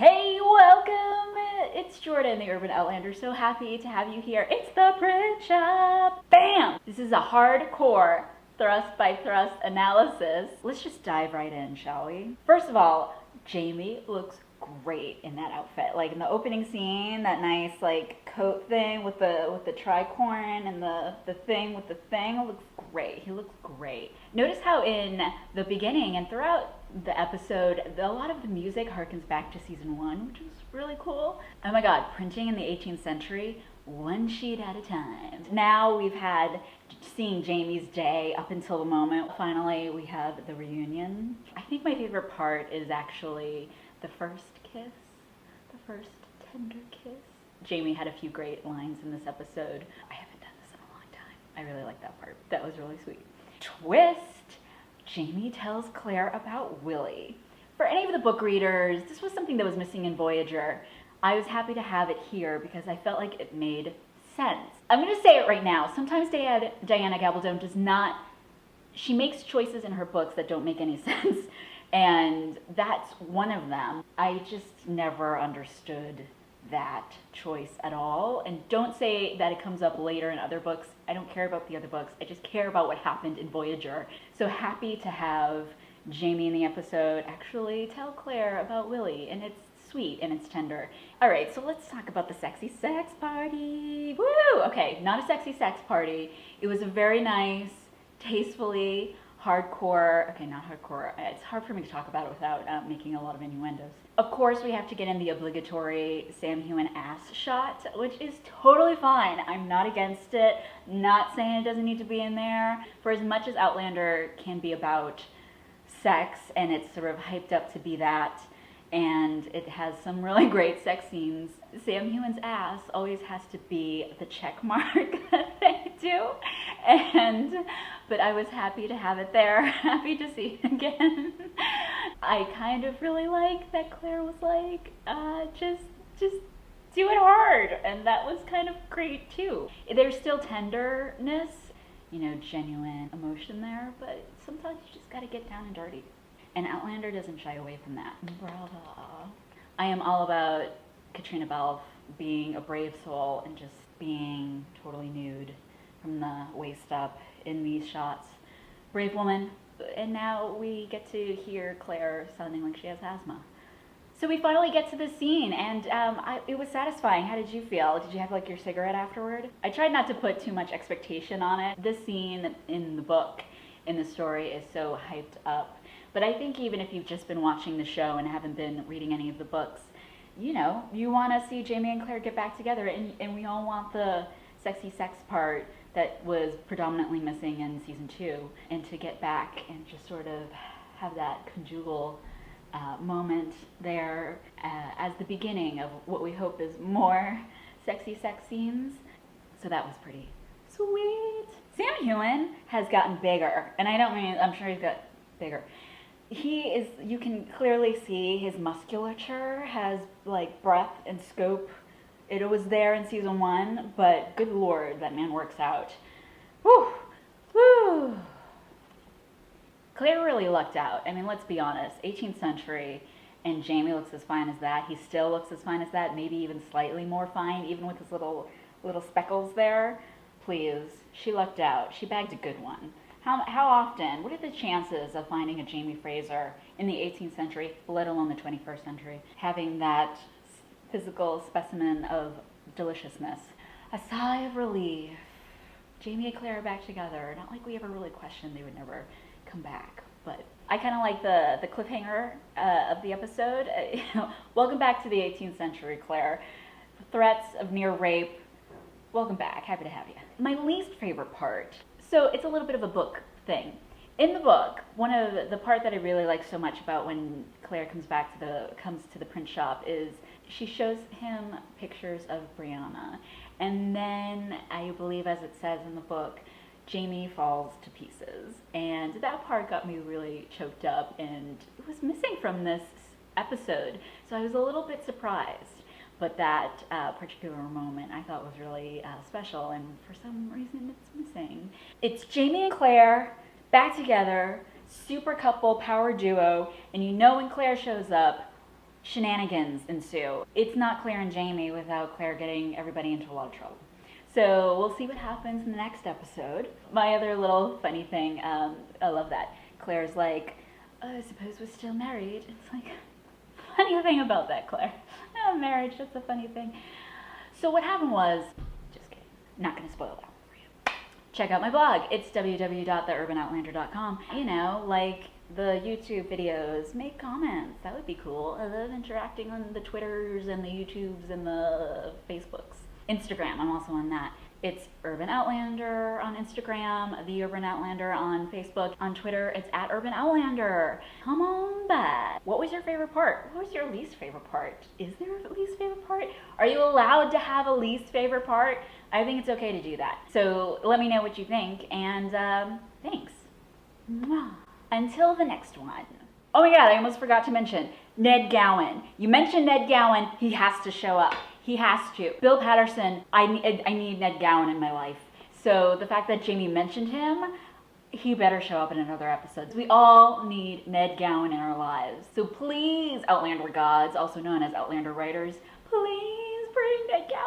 Hey, welcome! It's Jordan, the Urban Outlander. So happy to have you here. It's the print shop! Bam! This is a hardcore thrust by thrust analysis. Let's just dive right in, shall we? First of all, Jamie looks great in that outfit. Like in the opening scene, that nice like coat thing with the tricorn and the thing with the thing looks great. He looks great. Notice how in the beginning and throughout the episode, a lot of the music harkens back to season 1, which is really cool. Oh my god, printing in the 18th century, one sheet at a time. Now we've had seeing Jamie's day up until the moment. Finally, we have the reunion. I think my favorite part is actually the first kiss, the first tender kiss. Jamie had a few great lines in this episode. I haven't done this in a long time. I really like that part. That was really sweet. Twist! Jamie tells Claire about Willie. For any of the book readers, this was something that was missing in Voyager. I was happy to have it here because I felt like it made sense. I'm going to say it right now. Sometimes Diana Gabaldon does not, she makes choices in her books that don't make any sense. And that's one of them. I just never understood that choice at all. And don't say that it comes up later in other books. I don't care about the other books. I just care about what happened in Voyager. So happy to have Jamie in the episode actually tell Claire about Willie. And it's sweet and it's tender. All right, so let's talk about the sexy sex party. Woo! Okay, not a sexy sex party. It was a very nice, tastefully hardcore, okay, not hardcore, it's hard for me to talk about it without making a lot of innuendos. Of course, we have to get in the obligatory Sam Heughan Ass Shot, which is totally fine. I'm not against it, not saying it doesn't need to be in there. For as much as Outlander can be about sex, and it's sort of hyped up to be that, and it has some really great sex scenes, Sam Heughan's ass always has to be the check mark that they do. But I was happy to have it there, happy to see it again. I kind of really like that Claire was like, just do it hard. And that was kind of great too. There's still tenderness, genuine emotion there, but sometimes you just gotta get down and dirty. And Outlander doesn't shy away from that. Bravo. I am all about Caitriona Balfe being a brave soul and just being totally nude from the waist up in these shots. Brave woman. And now we get to hear Claire sounding like she has asthma. So we finally get to the scene, and it was satisfying. How did you feel? Did you have like your cigarette afterward? I tried not to put too much expectation on it. This scene in the book, in the story, is so hyped up. But I think even if you've just been watching the show and haven't been reading any of the books, you want to see Jamie and Claire get back together, and we all want the sexy sex part that was predominantly missing in season 2, and to get back and just sort of have that conjugal moment there as the beginning of what we hope is more sexy sex scenes. So that was pretty sweet. Sam Heughan has gotten bigger, and I don't mean, I'm sure he's got bigger. You can clearly see his musculature has like breadth and scope. It was there in season 1, but good lord, that man works out. Whew, whew. Claire really lucked out. I mean, let's be honest, 18th century, and Jamie looks as fine as that. He still looks as fine as that, maybe even slightly more fine, even with his little speckles there. Please, she lucked out. She bagged a good one. How often, what are the chances of finding a Jamie Fraser in the 18th century, let alone the 21st century, having that physical specimen of deliciousness? A sigh of relief. Jamie and Claire are back together. Not like we ever really questioned they would never come back. But I kind of like the cliffhanger of the episode. Welcome back to the 18th century, Claire. Threats of near rape. Welcome back. Happy to have you. My least favorite part. So it's a little bit of a book thing. In the book, one of the part that I really like so much about when Claire comes to the print shop is she shows him pictures of Brianna, and then I believe, as it says in the book, Jamie falls to pieces, and that part got me really choked up, and it was missing from this episode, so I was a little bit surprised. But that particular moment I thought was really special, and for some reason it's missing. It's Jamie and Claire back together, super couple, power duo, and when Claire shows up, shenanigans ensue. It's not Claire and Jamie without Claire getting everybody into a lot of trouble. So we'll see what happens in the next episode. My other little funny thing, I love that. Claire's like, I suppose we're still married. It's like, funny thing about that, Claire. Oh, marriage, that's a funny thing. So what happened was, just kidding, not going to spoil that one for you. Check out my blog. It's www.theurbanoutlander.com. You know, like the YouTube videos, make comments. That would be cool. I love interacting on the Twitters and the YouTubes and the Facebooks. Instagram, I'm also on that. It's Urban Outlander on Instagram, The Urban Outlander on Facebook. On Twitter, it's at Urban Outlander. Come on back. What was your favorite part? What was your least favorite part? Is there a least favorite part? Are you allowed to have a least favorite part? I think it's okay to do that. So let me know what you think, and thanks. Mwah. Until the next one. Oh my God, I almost forgot to mention Ned Gowan. You mentioned Ned Gowan, he has to show up. He has to. Bill Patterson, I need Ned Gowan in my life. So the fact that Jamie mentioned him, he better show up in another episode. We all need Ned Gowan in our lives. So please, Outlander gods, also known as Outlander Writers, please bring Ned Gowan.